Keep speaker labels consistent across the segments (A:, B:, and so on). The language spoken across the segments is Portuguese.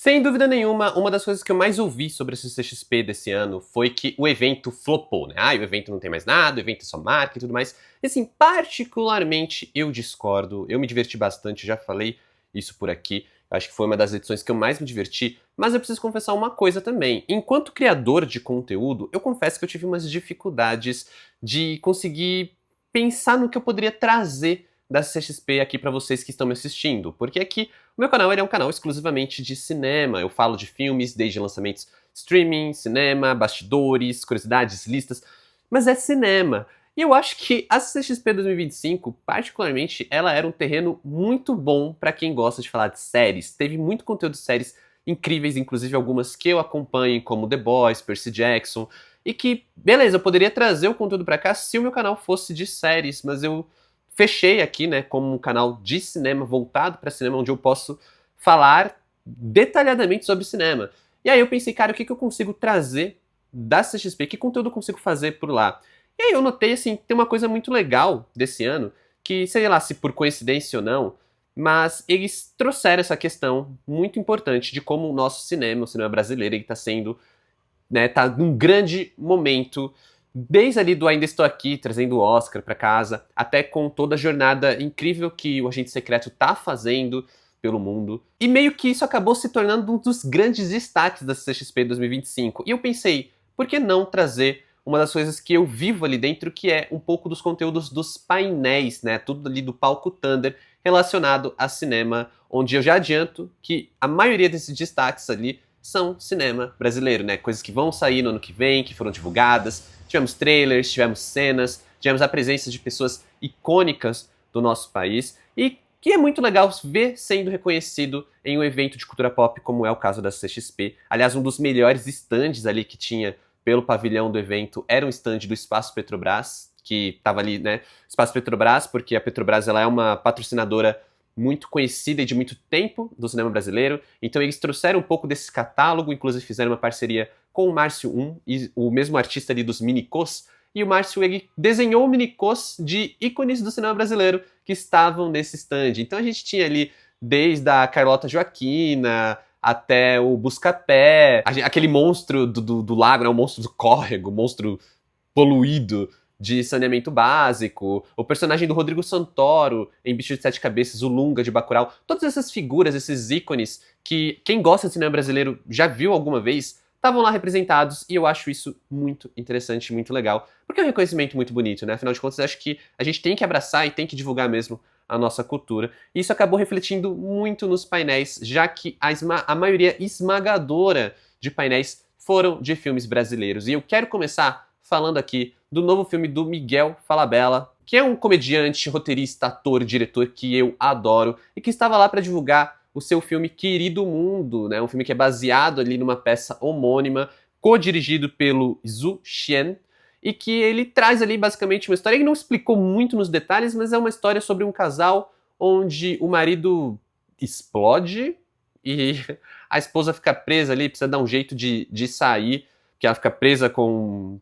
A: Sem dúvida nenhuma, uma das coisas que eu mais ouvi sobre a CCXP desse ano foi que o evento flopou, né? O evento não tem mais nada, o evento é só marca e tudo mais. E assim, particularmente eu discordo, eu me diverti bastante, já falei isso por aqui. Acho que foi uma das edições que eu mais me diverti, mas eu preciso confessar uma coisa também. Enquanto criador de conteúdo, eu confesso que eu tive umas dificuldades de conseguir pensar no que eu poderia trazer da CCXP aqui pra vocês que estão me assistindo, porque aqui o meu canal ele é um canal exclusivamente de cinema. Eu falo de filmes desde lançamentos streaming, cinema, bastidores, curiosidades, listas, mas é cinema. E eu acho que a CCXP 2025, particularmente, ela era um terreno muito bom pra quem gosta de falar de séries. Teve muito conteúdo de séries incríveis, inclusive algumas que eu acompanho, como The Boys, Percy Jackson, e que, beleza, eu poderia trazer o conteúdo pra cá se o meu canal fosse de séries, mas eu fechei aqui, né, como um canal de cinema, voltado para cinema, onde eu posso falar detalhadamente sobre cinema. E aí eu pensei, cara, o que eu consigo trazer da CXP? Que conteúdo eu consigo fazer por lá? E aí eu notei, assim, tem uma coisa muito legal desse ano, que sei lá se por coincidência ou não, mas eles trouxeram essa questão muito importante de como o nosso cinema, o cinema brasileiro, ele tá sendo, né, tá num grande momento, desde ali do Ainda Estou Aqui, trazendo o Oscar pra casa, até com toda a jornada incrível que o Agente Secreto tá fazendo pelo mundo. E meio que isso acabou se tornando um dos grandes destaques da CCXP 2025. E eu pensei, por que não trazer uma das coisas que eu vivo ali dentro, que é um pouco dos conteúdos dos painéis, né? Tudo ali do palco Thunder relacionado a cinema, onde eu já adianto que a maioria desses destaques ali são cinema brasileiro, né? Coisas que vão sair no ano que vem, que foram divulgadas. Tivemos trailers, tivemos cenas, tivemos a presença de pessoas icônicas do nosso país e que é muito legal ver sendo reconhecido em um evento de cultura pop como é o caso da CXP. Aliás, um dos melhores stands ali que tinha pelo pavilhão do evento era um stand do Espaço Petrobras, que estava ali, né? Espaço Petrobras, porque a Petrobras ela é uma patrocinadora muito conhecida e de muito tempo do cinema brasileiro, então eles trouxeram um pouco desse catálogo, inclusive fizeram uma parceria com o Márcio e o mesmo artista ali dos minicôs, e o Márcio ele desenhou minicôs de ícones do cinema brasileiro que estavam nesse stand. Então a gente tinha ali desde a Carlota Joaquina até o Buscapé, aquele monstro do lago, né, o monstro do córrego, o monstro poluído de Saneamento Básico, o personagem do Rodrigo Santoro em Bicho de Sete Cabeças, o Lunga de Bacurau, todas essas figuras, esses ícones que quem gosta de cinema brasileiro já viu alguma vez, estavam lá representados e eu acho isso muito interessante, muito legal, porque é um reconhecimento muito bonito, né? Afinal de contas, eu acho que a gente tem que abraçar e tem que divulgar mesmo a nossa cultura. E isso acabou refletindo muito nos painéis, já que a maioria esmagadora de painéis foram de filmes brasileiros. E eu quero começar falando aqui do novo filme do Miguel Falabella, que é um comediante, roteirista, ator, diretor que eu adoro e que estava lá para divulgar o seu filme Querido Mundo, né? Um filme que é baseado ali numa peça homônima, co-dirigido pelo Zhu Xian, e que ele traz ali basicamente uma história, ele não explicou muito nos detalhes, mas é uma história sobre um casal onde o marido explode e a esposa fica presa ali, precisa dar um jeito de sair, que ela fica presa com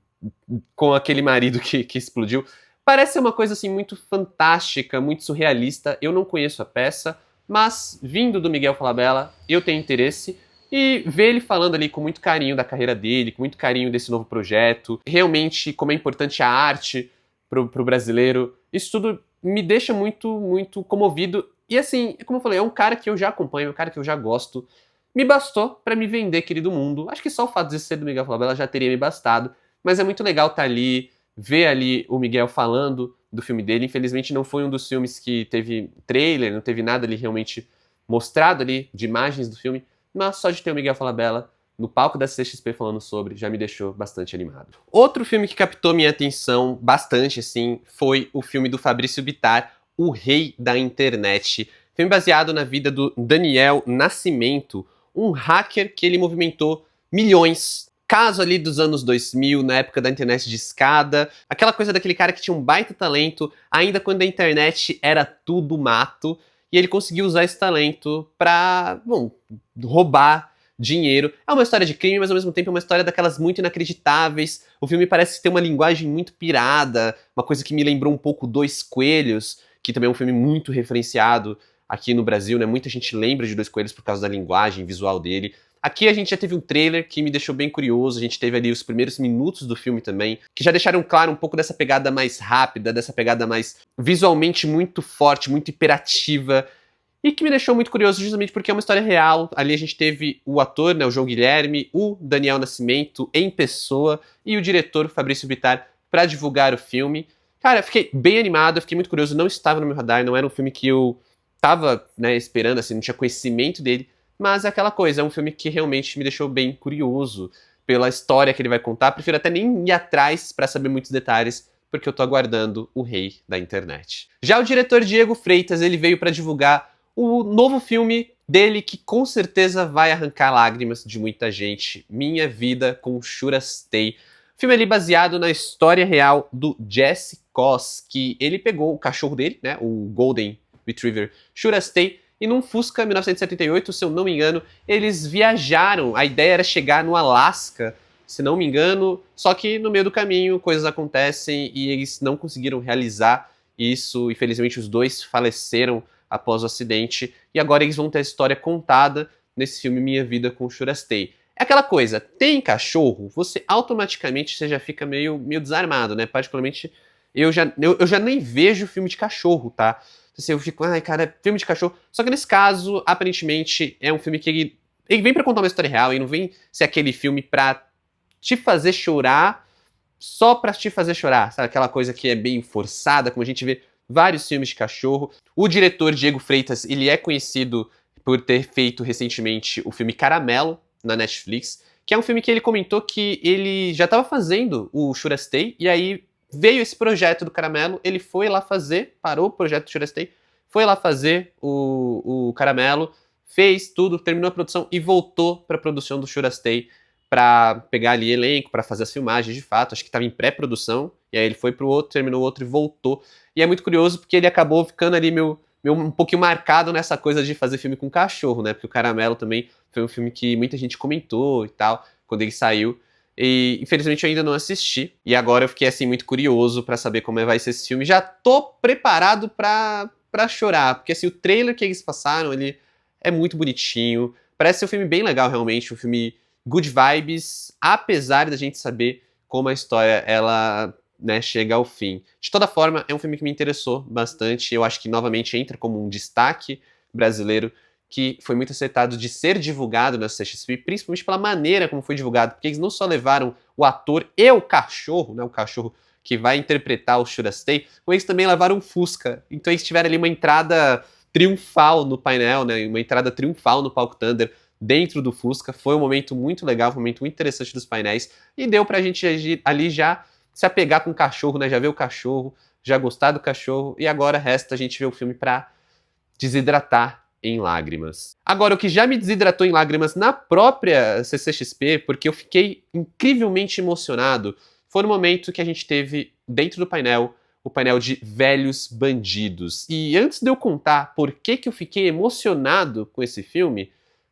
A: aquele marido que explodiu. Parece ser uma coisa assim muito fantástica, muito surrealista. Eu não conheço a peça, mas vindo do Miguel Falabella, eu tenho interesse. E ver ele falando ali com muito carinho da carreira dele, com muito carinho desse novo projeto, realmente como é importante a arte pro brasileiro, isso tudo me deixa muito, muito comovido. E assim, como eu falei, é um cara que eu já acompanho, é um cara que eu já gosto. Me bastou pra me vender Querido Mundo. Acho que só o fato de ser do Miguel Falabella já teria me bastado. Mas é muito legal estar ali, ver ali o Miguel falando do filme dele. Infelizmente não foi um dos filmes que teve trailer, não teve nada ali realmente mostrado ali de imagens do filme, mas só de ter o Miguel Falabella no palco da CXP falando sobre já me deixou bastante animado. Outro filme que captou minha atenção bastante, assim, foi o filme do Fabrício Bittar, O Rei da Internet. Filme baseado na vida do Daniel Nascimento, um hacker que ele movimentou milhões. Caso ali dos anos 2000, na época da internet de escada, aquela coisa daquele cara que tinha um baita talento, ainda quando a internet era tudo mato, e ele conseguiu usar esse talento pra, bom, roubar dinheiro. É uma história de crime, mas ao mesmo tempo é uma história daquelas muito inacreditáveis. O filme parece ter uma linguagem muito pirada, uma coisa que me lembrou um pouco Dois Coelhos, que também é um filme muito referenciado aqui no Brasil, né? Muita gente lembra de Dois Coelhos por causa da linguagem visual dele. Aqui a gente já teve um trailer que me deixou bem curioso, a gente teve ali os primeiros minutos do filme também, que já deixaram claro um pouco dessa pegada mais rápida, dessa pegada mais visualmente muito forte, muito hiperativa, e que me deixou muito curioso justamente porque é uma história real. Ali a gente teve o ator, né, o João Guilherme, o Daniel Nascimento em pessoa e o diretor Fabrício Vittar para divulgar o filme. Cara, eu fiquei bem animado, eu fiquei muito curioso, não estava no meu radar, não era um filme que eu tava, né, esperando, assim, não tinha conhecimento dele, mas é aquela coisa, é um filme que realmente me deixou bem curioso pela história que ele vai contar. Prefiro até nem ir atrás para saber muitos detalhes, porque eu tô aguardando o rei da internet. Já o diretor Diego Freitas, ele veio para divulgar o novo filme dele, que com certeza vai arrancar lágrimas de muita gente, Minha Vida com Churastei. Filme ali baseado na história real do Jesse Koss, que ele pegou o cachorro dele, né, o Golden Retriever Churastei, e num Fusca 1978, se eu não me engano, eles viajaram. A ideia era chegar no Alasca, se não me engano, só que no meio do caminho coisas acontecem e eles não conseguiram realizar isso. Infelizmente os dois faleceram após o acidente e agora eles vão ter a história contada nesse filme Minha Vida com Churastei. É aquela coisa, tem cachorro, você automaticamente você já fica meio desarmado, né? Particularmente, eu já nem vejo filme de cachorro, tá? Assim, eu fico, ai, cara, é filme de cachorro. Só que nesse caso, aparentemente, é um filme que ele vem pra contar uma história real, e não vem ser aquele filme pra te fazer chorar, só pra te fazer chorar, sabe? Aquela coisa que é bem forçada, como a gente vê vários filmes de cachorro. O diretor Diego Freitas, ele é conhecido por ter feito recentemente o filme Caramelo, na Netflix, que é um filme que ele comentou que ele já estava fazendo o Churastei, e aí veio esse projeto do Caramelo, ele foi lá fazer, parou o projeto do Churastei, foi lá fazer o Caramelo, fez tudo, terminou a produção e voltou para a produção do Churastei para pegar ali elenco, para fazer as filmagens de fato, acho que estava em pré-produção, e aí ele foi pro outro, terminou o outro e voltou. E é muito curioso porque ele acabou ficando ali um pouquinho marcado nessa coisa de fazer filme com cachorro, né? Porque o Caramelo também foi um filme que muita gente comentou e tal, quando ele saiu. E infelizmente eu ainda não assisti. E agora eu fiquei assim muito curioso pra saber como vai ser esse filme. Já tô preparado pra chorar, porque assim, o trailer que eles passaram, ele é muito bonitinho. Parece ser um filme bem legal realmente, um filme good vibes, apesar da gente saber como a história ela, né, chega ao fim. De toda forma, é um filme que me interessou bastante. Eu acho que novamente entra como um destaque brasileiro que foi muito acertado de ser divulgado na CXP, principalmente pela maneira como foi divulgado, porque eles não só levaram o ator e o cachorro, né, o cachorro que vai interpretar o Churastei, como eles também levaram um Fusca. Então eles tiveram ali uma entrada triunfal no painel, né, uma entrada triunfal no palco Thunder dentro do Fusca. Foi um momento muito legal, um momento muito interessante dos painéis, e deu pra gente ali já se apegar com o cachorro, né, já ver o cachorro, já gostar do cachorro, e agora resta a gente ver o filme pra desidratar em lágrimas. Agora, o que já me desidratou em lágrimas na própria CCXP, porque eu fiquei incrivelmente emocionado, foi no momento que a gente teve dentro do painel, o painel de Velhos Bandidos. E antes de eu contar por que eu fiquei emocionado com esse filme,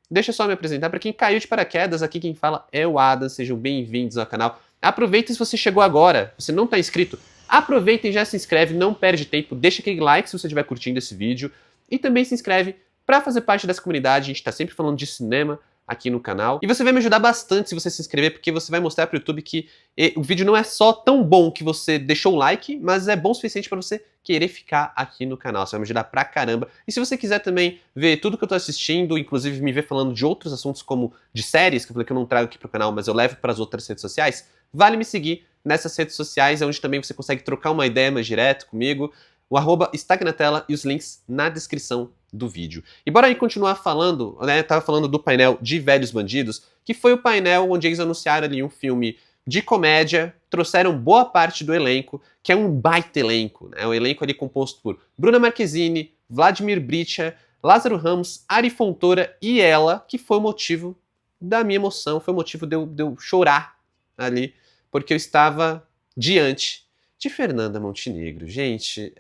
A: deixa eu só me apresentar. Para quem caiu de paraquedas, aqui quem fala é o Adam, sejam bem-vindos ao canal. Aproveita se você chegou agora, você não está inscrito, aproveita e já se inscreve, não perde tempo, deixa aquele like se você estiver curtindo esse vídeo, e também se inscreve para fazer parte dessa comunidade. A gente está sempre falando de cinema aqui no canal. E você vai me ajudar bastante se você se inscrever, porque você vai mostrar para o YouTube que o vídeo não é só tão bom que você deixou o like, mas é bom o suficiente para você querer ficar aqui no canal. Você vai me ajudar pra caramba. E se você quiser também ver tudo que eu tô assistindo, inclusive me ver falando de outros assuntos como de séries, que eu falei que eu não trago aqui pro canal, mas eu levo para as outras redes sociais, vale me seguir nessas redes sociais, onde também você consegue trocar uma ideia mais direto comigo. O arroba está aqui na tela e os links na descrição do vídeo. E bora aí continuar falando, né? Eu tava falando do painel de Velhos Bandidos, que foi o painel onde eles anunciaram ali um filme de comédia, trouxeram boa parte do elenco, que é um baita elenco, né? O elenco ali composto por Bruna Marquezine, Vladimir Bricha, Lázaro Ramos, Ari Fontoura e ela, que foi o motivo da minha emoção, foi o motivo de eu chorar ali, porque eu estava diante de Fernanda Montenegro. Gente,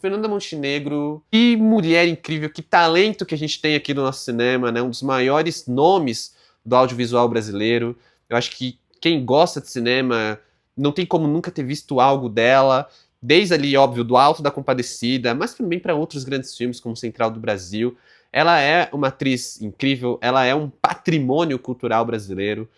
A: Fernanda Montenegro, que mulher incrível, que talento que a gente tem aqui no nosso cinema, né? Um dos maiores nomes do audiovisual brasileiro. Eu acho que quem gosta de cinema não tem como nunca ter visto algo dela. desde ali, óbvio, do Alto da Compadecida, mas também para outros grandes filmes como Central do Brasil. Ela é uma atriz incrível, ela é um patrimônio cultural brasileiro.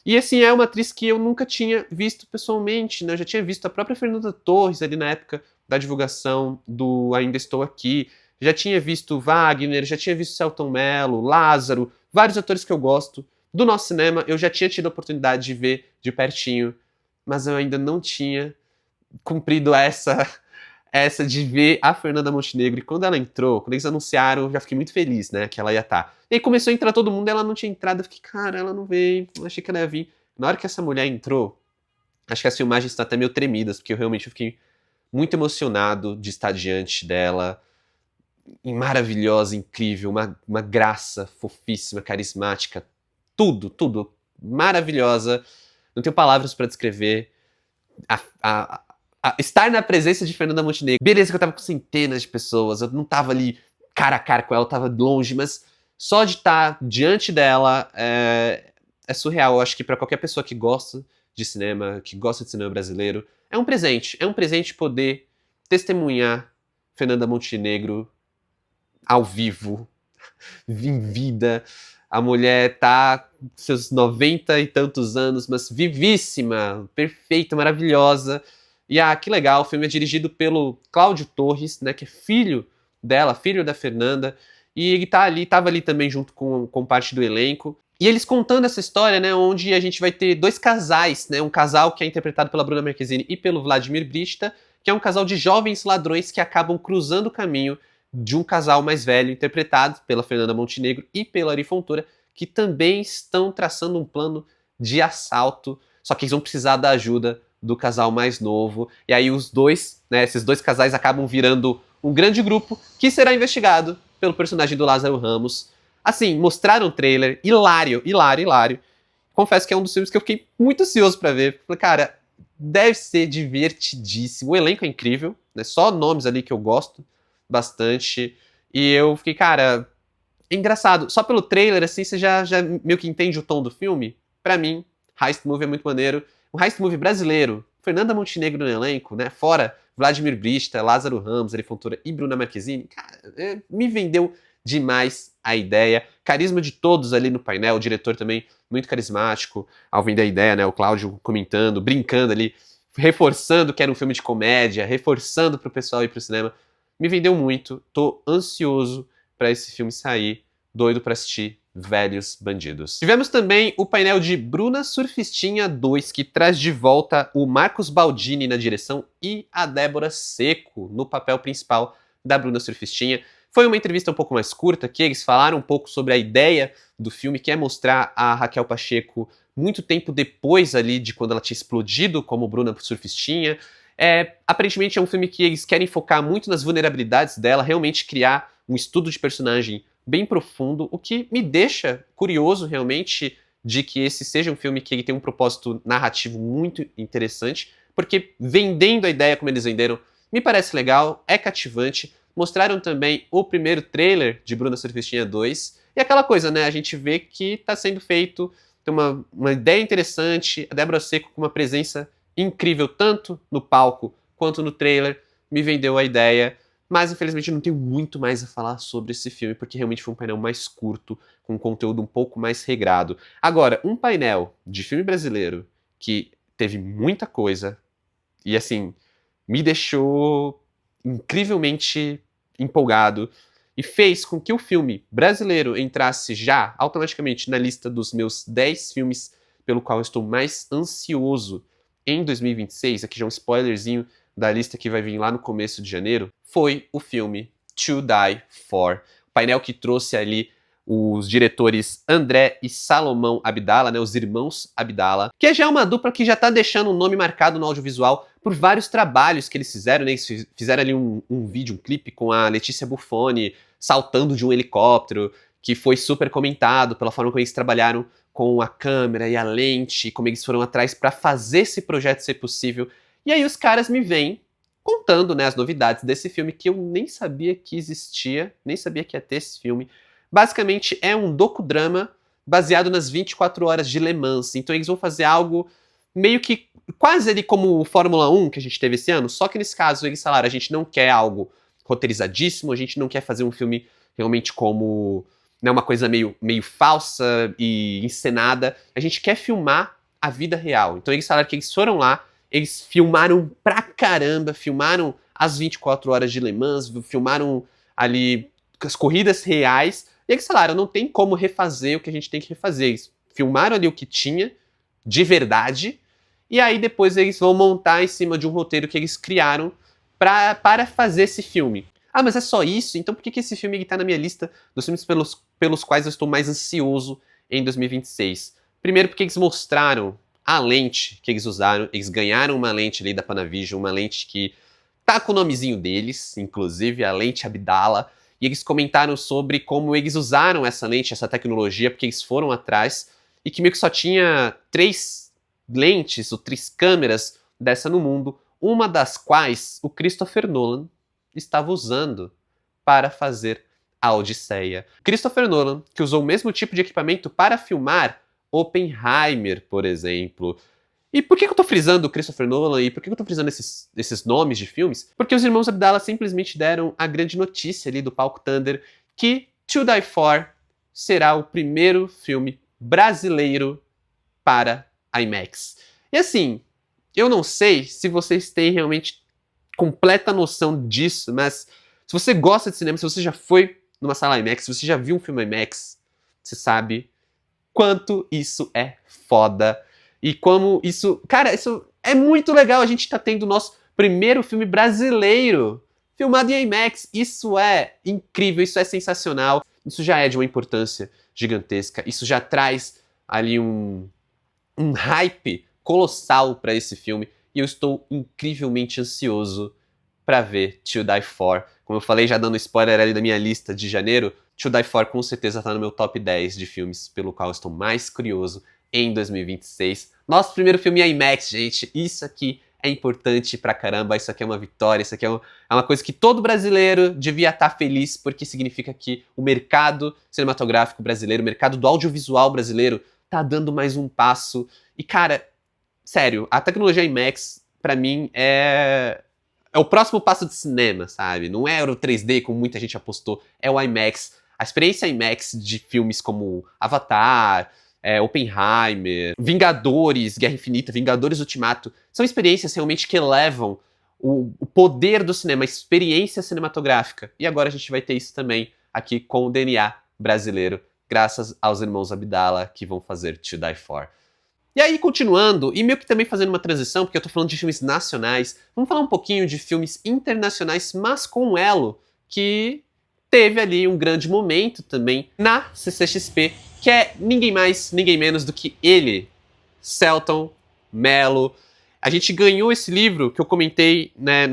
A: E assim, é uma atriz que eu nunca tinha visto pessoalmente, né? Eu já tinha visto a própria Fernanda Torres ali na época da divulgação do Ainda Estou Aqui, já tinha visto Wagner, já tinha visto Selton Mello, Lázaro, vários atores que eu gosto. Do nosso cinema, eu já tinha tido a oportunidade de ver de pertinho, mas eu ainda não tinha cumprido essa de ver a Fernanda Montenegro. E quando ela entrou, quando eles anunciaram, eu já fiquei muito feliz, né, que ela ia estar. E aí começou a entrar todo mundo, ela não tinha entrado. Eu fiquei, cara, ela não veio. Eu achei que ela ia vir. Na hora que essa mulher entrou, acho que as filmagens estão até meio tremidas, porque eu realmente fiquei muito emocionado de estar diante dela. Maravilhosa, incrível, uma graça, fofíssima, carismática. Tudo, tudo. Maravilhosa. Não tenho palavras pra descrever. A, a, estar na presença de Fernanda Montenegro. Beleza que eu tava com centenas de pessoas, eu não tava ali cara a cara com ela, eu tava longe, mas só de estar diante dela é surreal. Eu acho que pra qualquer pessoa que gosta de cinema, que gosta de cinema brasileiro, é um presente. É um presente poder testemunhar Fernanda Montenegro ao vivo, em vida. A mulher tá com seus 90 e tantos anos, mas vivíssima, perfeita, maravilhosa. E que legal, o filme é dirigido pelo Cláudio Torres, né, que é filho dela, filho da Fernanda, e ele tava ali também junto com parte do elenco. E eles contando essa história, né, onde a gente vai ter dois casais, né, um casal que é interpretado pela Bruna Marquezine e pelo Vladimir Brista, que é um casal de jovens ladrões que acabam cruzando o caminho de um casal mais velho, interpretado pela Fernanda Montenegro e pela Ari Fontoura, que também estão traçando um plano de assalto, só que eles vão precisar da ajuda do casal mais novo. E aí os dois, né, esses dois casais acabam virando um grande grupo que será investigado pelo personagem do Lázaro Ramos. Assim, mostraram o trailer, hilário, hilário, hilário. Confesso que é um dos filmes que eu fiquei muito ansioso pra ver. Falei, cara, deve ser divertidíssimo. O elenco é incrível, né? Só nomes ali que eu gosto bastante. E eu fiquei, cara, é engraçado. Só pelo trailer, assim, você já meio que entende o tom do filme. Pra mim, Heist Movie é muito maneiro. Um Heist Movie brasileiro. Fernanda Montenegro no elenco, né? Fora Vladimir Brista, Lázaro Ramos, Ari Fontoura e Bruna Marquezine. Cara, me vendeu demais a ideia. Carisma de todos ali no painel. O diretor também muito carismático ao vender a ideia, né? O Cláudio comentando, brincando ali, reforçando que era um filme de comédia, reforçando pro pessoal ir pro cinema. Me vendeu muito. Tô ansioso para esse filme sair. Doido para assistir Velhos Bandidos. Tivemos também o painel de Bruna Surfistinha 2, que traz de volta o Marcos Baldini na direção e a Débora Seco no papel principal da Bruna Surfistinha. Foi uma entrevista um pouco mais curta, que eles falaram um pouco sobre a ideia do filme, que é mostrar a Raquel Pacheco muito tempo depois ali de quando ela tinha explodido como Bruna Surfistinha. Aparentemente é um filme que eles querem focar muito nas vulnerabilidades dela, realmente criar um estudo de personagem bem profundo, o que me deixa curioso realmente de que esse seja um filme que ele tem um propósito narrativo muito interessante, porque vendendo a ideia como eles venderam, me parece legal, é cativante. Mostraram também o primeiro trailer de Bruna Surfistinha 2, e aquela coisa, né, a gente vê que está sendo feito, tem uma ideia interessante, a Débora Seco com uma presença incrível, tanto no palco quanto no trailer, me vendeu a ideia. Mas, infelizmente, não tenho muito mais a falar sobre esse filme, porque realmente foi um painel mais curto, com um conteúdo um pouco mais regrado. Agora, um painel de filme brasileiro que teve muita coisa e, assim, me deixou incrivelmente empolgado e fez com que o filme brasileiro entrasse já automaticamente na lista dos meus 10 filmes pelo qual eu estou mais ansioso em 2026. Aqui já um spoilerzinho da lista que vai vir lá no começo de janeiro, foi o filme To Die For. O painel que trouxe ali os diretores André e Salomão Abdala, né, os irmãos Abdala, que já é uma dupla que já tá deixando um nome marcado no audiovisual por vários trabalhos que eles fizeram, né? Eles fizeram ali um vídeo, um clipe com a Letícia Buffoni saltando de um helicóptero, que foi super comentado pela forma como eles trabalharam com a câmera e a lente, como eles foram atrás para fazer esse projeto ser possível. E aí os caras me vêm contando, né, as novidades desse filme que eu nem sabia que existia, nem sabia que ia ter esse filme. Basicamente é um docudrama baseado nas 24 horas de Le Mans. Então eles vão fazer algo meio que quase ali como o Fórmula 1 que a gente teve esse ano, só que nesse caso eles falaram, a gente não quer algo roteirizadíssimo, a gente não quer fazer um filme realmente como, né, uma coisa meio falsa e encenada, a gente quer filmar a vida real. Então eles falaram que eles foram lá, eles filmaram pra caramba, filmaram as 24 horas de Le Mans, filmaram ali as corridas reais, e eles falaram, não tem como refazer o que a gente tem que refazer. Eles filmaram ali o que tinha, de verdade, e aí depois eles vão montar em cima de um roteiro que eles criaram para fazer esse filme. Ah, mas é só isso? Então por que esse filme está na minha lista dos filmes pelos quais eu estou mais ansioso em 2026? Primeiro porque eles mostraram a lente que eles usaram, eles ganharam uma lente ali da Panavision, uma lente que tá com o nomezinho deles, inclusive, a lente Abdala, e eles comentaram sobre como eles usaram essa lente, essa tecnologia, porque eles foram atrás, e que meio que só tinha 3 lentes ou 3 câmeras dessa no mundo, uma das quais o Christopher Nolan estava usando para fazer a Odisseia. Christopher Nolan, que usou o mesmo tipo de equipamento para filmar Oppenheimer, por exemplo. E por que eu tô frisando o Christopher Nolan e por que eu tô frisando esses nomes de filmes? Porque os irmãos Abdala simplesmente deram a grande notícia ali do palco Thunder que To Die For será o primeiro filme brasileiro para IMAX. E assim, eu não sei se vocês têm realmente completa noção disso, mas se você gosta de cinema, se você já foi numa sala IMAX, se você já viu um filme IMAX, você sabe quanto isso é foda. E como isso... Cara, isso é muito legal. A gente tá tendo o nosso primeiro filme brasileiro filmado em IMAX. Isso é incrível, isso é sensacional. Isso já é de uma importância gigantesca. Isso já traz ali um hype colossal para esse filme. E eu estou incrivelmente ansioso para ver To Die For. Como eu falei, já dando spoiler ali da minha lista de janeiro, To Die For com certeza tá no meu top 10 de filmes pelo qual eu estou mais curioso em 2026. Nosso primeiro filme é IMAX, gente. Isso aqui é importante pra caramba, isso aqui é uma vitória, isso aqui é uma coisa que todo brasileiro devia estar feliz, porque significa que o mercado cinematográfico brasileiro, o mercado do audiovisual brasileiro, tá dando mais um passo. E, cara, sério, a tecnologia IMAX, pra mim, é o próximo passo de cinema, sabe? Não é o 3D, como muita gente apostou, é o IMAX. A experiência IMAX de filmes como Avatar, Oppenheimer, Vingadores, Guerra Infinita, Vingadores Ultimato, são experiências realmente que elevam o poder do cinema, a experiência cinematográfica. E agora a gente vai ter isso também aqui com o DNA brasileiro, graças aos irmãos Abdala, que vão fazer To Die For. E aí, continuando, e meio que também fazendo uma transição, porque eu tô falando de filmes nacionais, vamos falar um pouquinho de filmes internacionais, mas com um elo que teve ali um grande momento também na CCXP, que é ninguém mais, ninguém menos do que ele, Selton Mello. A gente ganhou esse livro que eu comentei, né,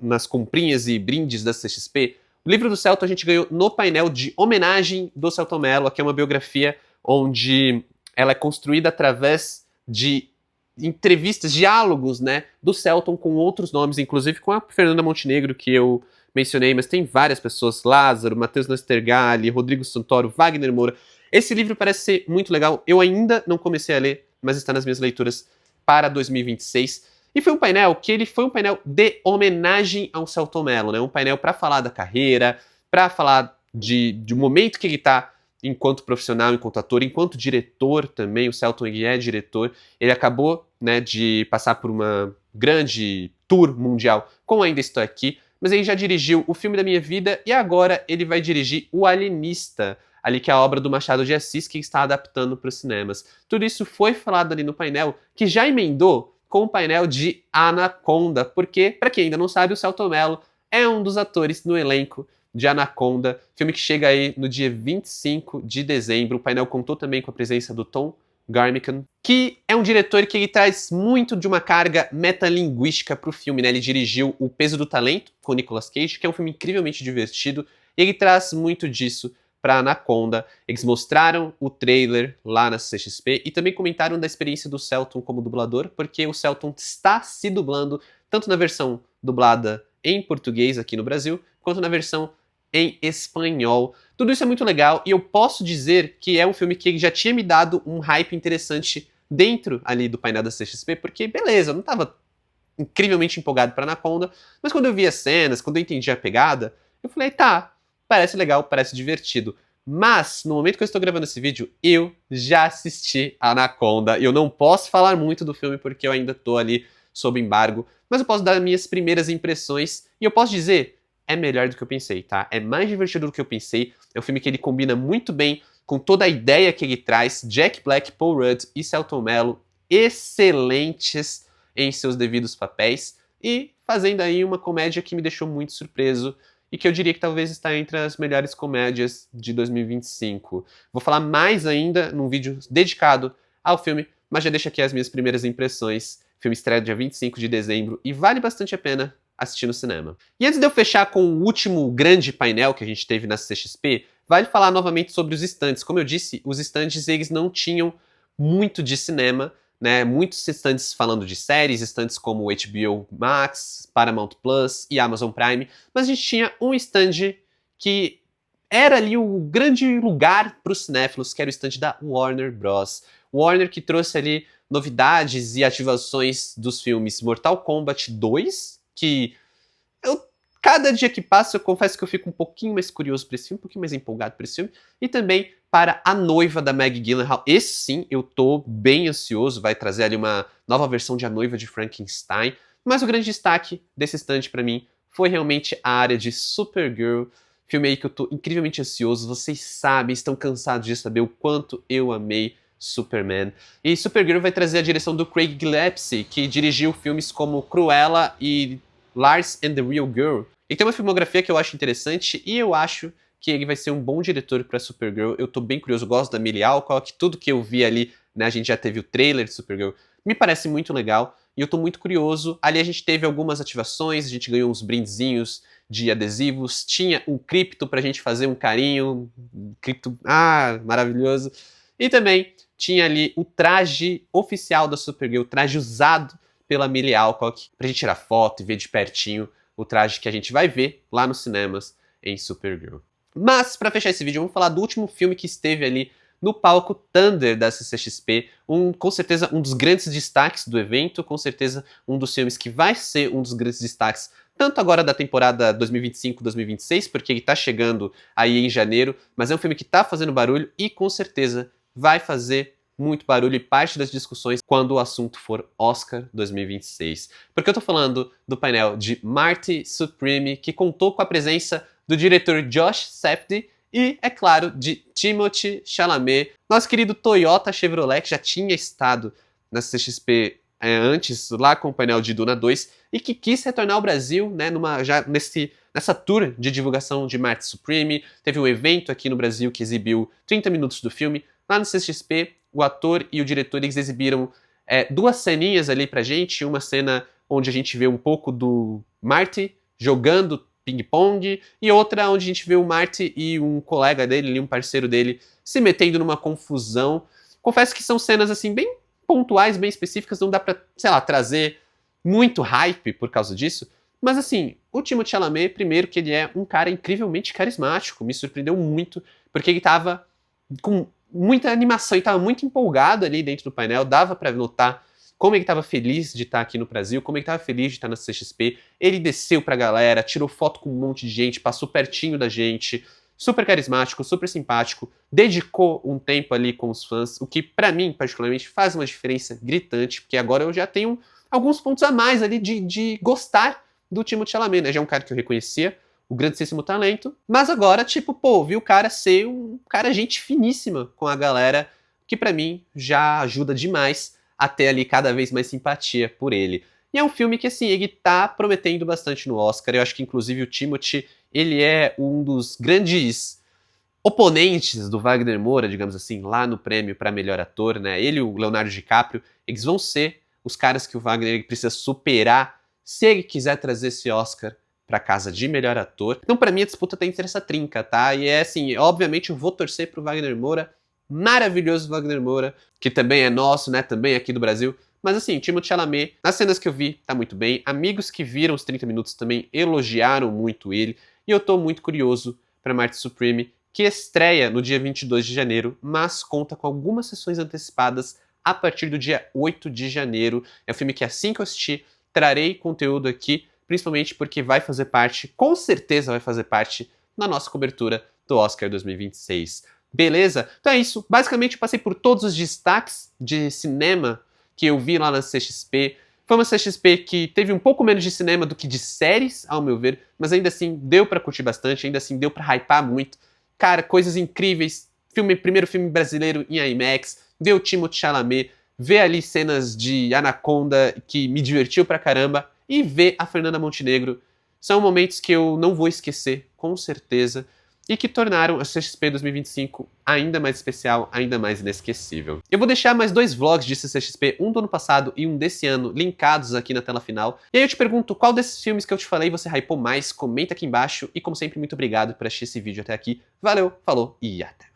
A: nas comprinhas e brindes da CCXP. O livro do Selton a gente ganhou no painel de homenagem do Selton Mello, que é uma biografia onde ela é construída através de entrevistas, diálogos, né, do Selton com outros nomes, inclusive com a Fernanda Montenegro, que eu mencionei, mas tem várias pessoas, Lázaro, Matheus Nastergalli, Rodrigo Santoro, Wagner Moura. Esse livro parece ser muito legal, eu ainda não comecei a ler, mas está nas minhas leituras para 2026. E foi um painel que ele foi um painel de homenagem ao Selton Mello, né, um painel para falar da carreira, para falar de um momento que ele está enquanto profissional, enquanto ator, enquanto diretor também. O Selton é diretor, ele acabou, né, de passar por uma grande tour mundial com Ainda Estou Aqui, mas ele já dirigiu O Filme da Minha Vida e agora ele vai dirigir O Alienista, ali que é a obra do Machado de Assis que está adaptando para os cinemas. Tudo isso foi falado ali no painel, que já emendou com o painel de Anaconda, porque, para quem ainda não sabe, o Selton Mello é um dos atores no elenco de Anaconda, filme que chega aí no dia 25 de dezembro. O painel contou também com a presença do Tom Garmican, que é um diretor que ele traz muito de uma carga metalinguística pro filme, né? Ele dirigiu O Peso do Talento, com Nicolas Cage, que é um filme incrivelmente divertido, e ele traz muito disso para Anaconda. Eles mostraram o trailer lá na CXP e também comentaram da experiência do Selton como dublador, porque o Selton está se dublando tanto na versão dublada em português aqui no Brasil, quanto na versão em espanhol. Tudo isso é muito legal e eu posso dizer que é um filme que já tinha me dado um hype interessante dentro ali do painel da CXP, porque beleza, eu não tava incrivelmente empolgado pra Anaconda, mas quando eu vi as cenas, quando eu entendi a pegada, eu falei, tá, parece legal, parece divertido. Mas, no momento que eu estou gravando esse vídeo, eu já assisti Anaconda. Eu não posso falar muito do filme porque eu ainda tô ali sob embargo, mas eu posso dar minhas primeiras impressões e eu posso dizer, é melhor do que eu pensei, tá? É mais divertido do que eu pensei. É um filme que ele combina muito bem com toda a ideia que ele traz. Jack Black, Paul Rudd e Selton Mello, excelentes em seus devidos papéis e fazendo aí uma comédia que me deixou muito surpreso e que eu diria que talvez está entre as melhores comédias de 2025. Vou falar mais ainda num vídeo dedicado ao filme, mas já deixo aqui as minhas primeiras impressões. O filme estreia dia 25 de dezembro e vale bastante a pena assistir no cinema. E antes de eu fechar com o último grande painel que a gente teve na CXP, vale falar novamente sobre os estandes. Como eu disse, os estandes eles não tinham muito de cinema, né? Muitos estandes falando de séries, estandes como HBO Max, Paramount Plus e Amazon Prime, mas a gente tinha um stand que era ali o grande lugar para os cinéfilos, que era o stand da Warner Bros. Warner que trouxe ali novidades e ativações dos filmes Mortal Kombat 2, que cada dia que passa, eu confesso que eu fico um pouquinho mais curioso para esse filme, um pouquinho mais empolgado para esse filme. E também para A Noiva da Maggie Gyllenhaal. Esse sim, eu tô bem ansioso. Vai trazer ali uma nova versão de A Noiva de Frankenstein. Mas o grande destaque desse stand para mim foi realmente a área de Supergirl. Filme aí que eu tô incrivelmente ansioso. Vocês sabem, estão cansados de saber o quanto eu amei Superman. E Supergirl vai trazer a direção do Craig Gillespie, que dirigiu filmes como Cruella e Lars and the Real Girl. Ele tem uma filmografia que eu acho interessante e eu acho que ele vai ser um bom diretor para Supergirl. Eu tô bem curioso, gosto da Millie Alcock, tudo que eu vi ali, né, a gente já teve o trailer de Supergirl, me parece muito legal e eu tô muito curioso. Ali a gente teve algumas ativações, a gente ganhou uns brindezinhos de adesivos, tinha um cripto pra gente fazer um carinho, cripto, maravilhoso. E também tinha ali o traje oficial da Supergirl, o traje usado pela Millie Alcock, pra gente tirar foto e ver de pertinho o traje que a gente vai ver lá nos cinemas em Supergirl. Mas, pra fechar esse vídeo, vamos falar do último filme que esteve ali no palco Thunder da CCXP, com certeza um dos grandes destaques do evento, com certeza um dos filmes que vai ser um dos grandes destaques, tanto agora da temporada 2025-2026, porque ele tá chegando aí em janeiro, mas é um filme que tá fazendo barulho e com certeza vai fazer muito barulho e parte das discussões quando o assunto for Oscar 2026. Porque eu tô falando do painel de Marty Supreme, que contou com a presença do diretor Josh Safdie e, é claro, de Timothée Chalamet, nosso querido Toyota Chevrolet, que já tinha estado na CXP antes, lá com o painel de Duna 2, e que quis retornar ao Brasil, né, nessa tour de divulgação de Marty Supreme. Teve um evento aqui no Brasil que exibiu 30 minutos do filme. Lá no CXP, o ator e o diretor eles exibiram duas ceninhas ali pra gente. Uma cena onde a gente vê um pouco do Marty jogando ping-pong e outra onde a gente vê o Marty e um colega dele, um parceiro dele, se metendo numa confusão. Confesso que são cenas assim bem pontuais, bem específicas, não dá pra, sei lá, trazer muito hype por causa disso. Mas assim, o Timothée Chalamet, primeiro que ele é um cara incrivelmente carismático, me surpreendeu muito, porque ele tava com muita animação e tava muito empolgado ali dentro do painel, dava pra notar como ele tava feliz de estar aqui no Brasil, como ele tava feliz de estar na CXP. Ele desceu pra galera, tirou foto com um monte de gente, passou pertinho da gente, super carismático, super simpático, dedicou um tempo ali com os fãs, o que pra mim, particularmente, faz uma diferença gritante, porque agora eu já tenho alguns pontos a mais ali de gostar do Timothée Chalamet, né? Já é um cara que eu reconhecia, o grandíssimo talento, mas agora, tipo, pô, vi o cara ser um cara gente finíssima com a galera, que pra mim já ajuda demais a ter ali cada vez mais simpatia por ele. E é um filme que, assim, ele tá prometendo bastante no Oscar, eu acho que, inclusive, o Timothée, ele é um dos grandes oponentes do Wagner Moura, digamos assim, lá no prêmio para melhor ator, né? Ele e o Leonardo DiCaprio, eles vão ser os caras que o Wagner precisa superar se ele quiser trazer esse Oscar pra casa de melhor ator. Então, pra mim, a disputa tem entre essa trinca, tá? E é assim, obviamente eu vou torcer pro Wagner Moura, maravilhoso Wagner Moura, que também é nosso, né? Também é aqui do Brasil. Mas assim, Timothée Chalamet, nas cenas que eu vi, tá muito bem. Amigos que viram os 30 minutos também elogiaram muito ele. E eu tô muito curioso pra Marty Supreme, que estreia no dia 22 de janeiro, mas conta com algumas sessões antecipadas a partir do dia 8 de janeiro. É um filme que assim que eu assistir, trarei conteúdo aqui, principalmente porque vai fazer parte, com certeza vai fazer parte, na nossa cobertura do Oscar 2026. Beleza? Então é isso. Basicamente eu passei por todos os destaques de cinema que eu vi lá na CXP. Foi uma CXP que teve um pouco menos de cinema do que de séries, ao meu ver, mas ainda assim deu pra curtir bastante, ainda assim deu pra hypar muito. Cara, coisas incríveis. Primeiro filme brasileiro em IMAX, ver o Timothée Chalamet, ver ali cenas de Anaconda que me divertiu pra caramba e ver a Fernanda Montenegro. São momentos que eu não vou esquecer, com certeza, e que tornaram a CXP 2025 ainda mais especial, ainda mais inesquecível. Eu vou deixar mais 2 vlogs de CCXP, um do ano passado e um desse ano, linkados aqui na tela final. E aí eu te pergunto, qual desses filmes que eu te falei você hypou mais? Comenta aqui embaixo e como sempre, muito obrigado por assistir esse vídeo até aqui. Valeu, falou e até!